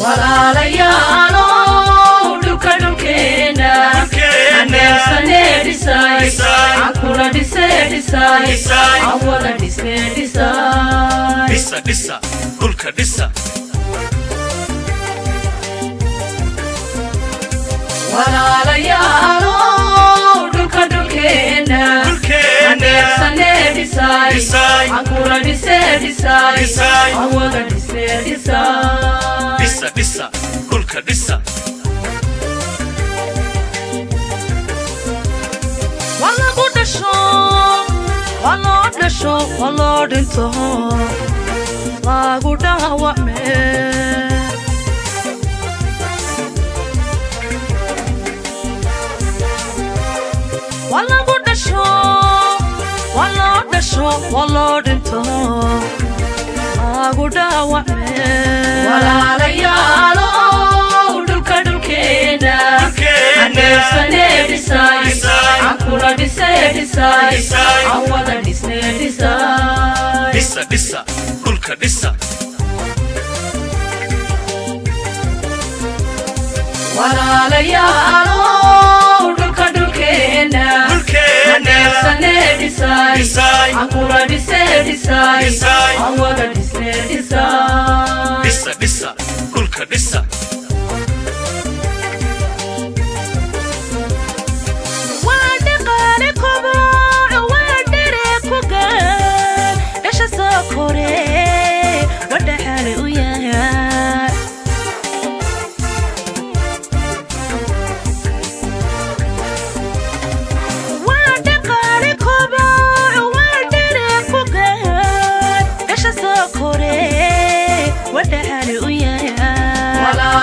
walaalayaalo dhulka dhulkeena aneersane dhisay akula dhisay awada dhisay dhisa dhulka dhisa walaalayaalo dhulka dhulkeena aneersane dhisay akula dhisay awada dhisay dhisa dhulka dhisa walagu dhasho waloo dhinto lagu dhaawacme walagu dhasho waloo dhinto lagu dhaawacme walaalayaalo dhulka dhulkeena aneersane dhisay akula dhisay awada dhisay dhisa dhulka dhisa walaalayaalo dhulka dhulkeena aneersane dhisay akula dhisay awada dhisay dhisa dhulka dhisa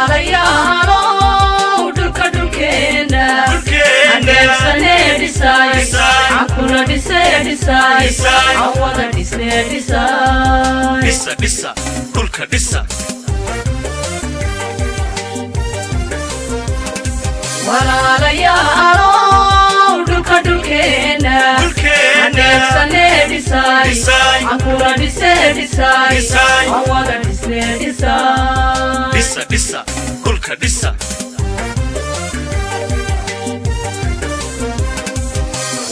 walaalayaalo dhulka dhulkeena aneersane dhisay akula dhisay awada dhisay dhisa dhulka dhisa walaalayaalo dhulka dhulkeena aneersane dhisay akula dhisay awada dhisay dhisa dhulka dhisa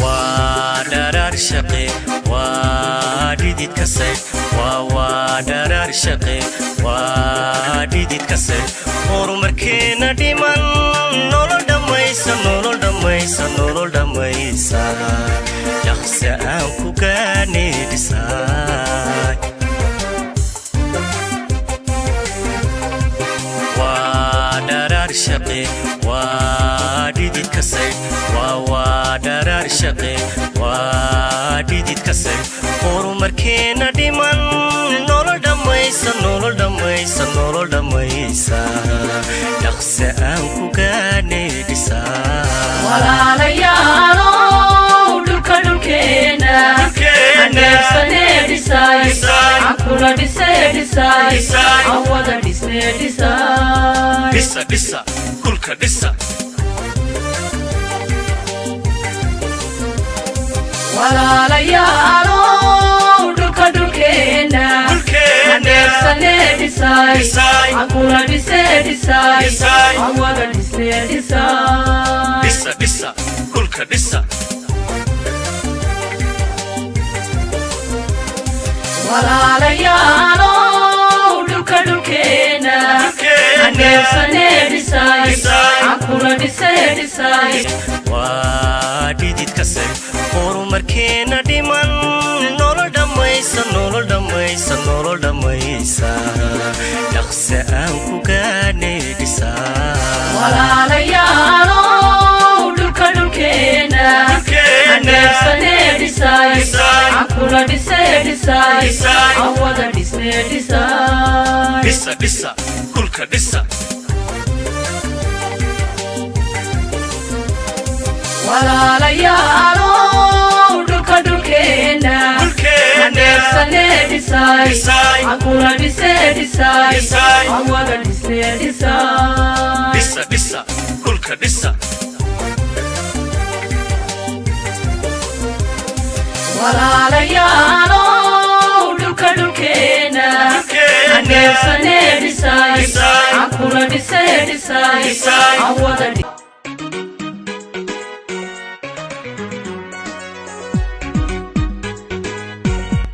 waa dharaar shaqe waa dhidid kase waa dharaar shaqe waa dhidid kase horumarkeena dhiman nolol dhammaysa dhaqsi aan ku gaane dhisay waa dharaar shaqe waa dhidid kase waa dharaar shaqe waa dhidid kase horumarkeena dhiman nolol dhammaysa dhaqsi aan ku gaane dhisay walaalayaalo dhulka dhulkeena aneersane dhisay akula dhisay awada dhisay dhisa dhulka dhisa walaalayaalo dhulka dhulkeena aneersane dhisay akula dhisay awada dhisay dhisa dhulka dhisa walaalayaalo dhulka dhulkeena aneersane dhisay akula dhisay waa dhidid kase horumarkeena dhiman nolol dhammaysa dhaqsi aan ku gaane dhisay walaalayaalo dhulka dhulkeena aneersane dhisay akula dhisay awada dhisay dhisa dhulka dhisa walaalayaalo dhulka dhulkeena aneersane dhisay akula dhisay awada dhisay dhisa dhulka dhisa walaalayaalo dhulka dhulkeena aneersane dhisay akula kula dhisay dhisay awada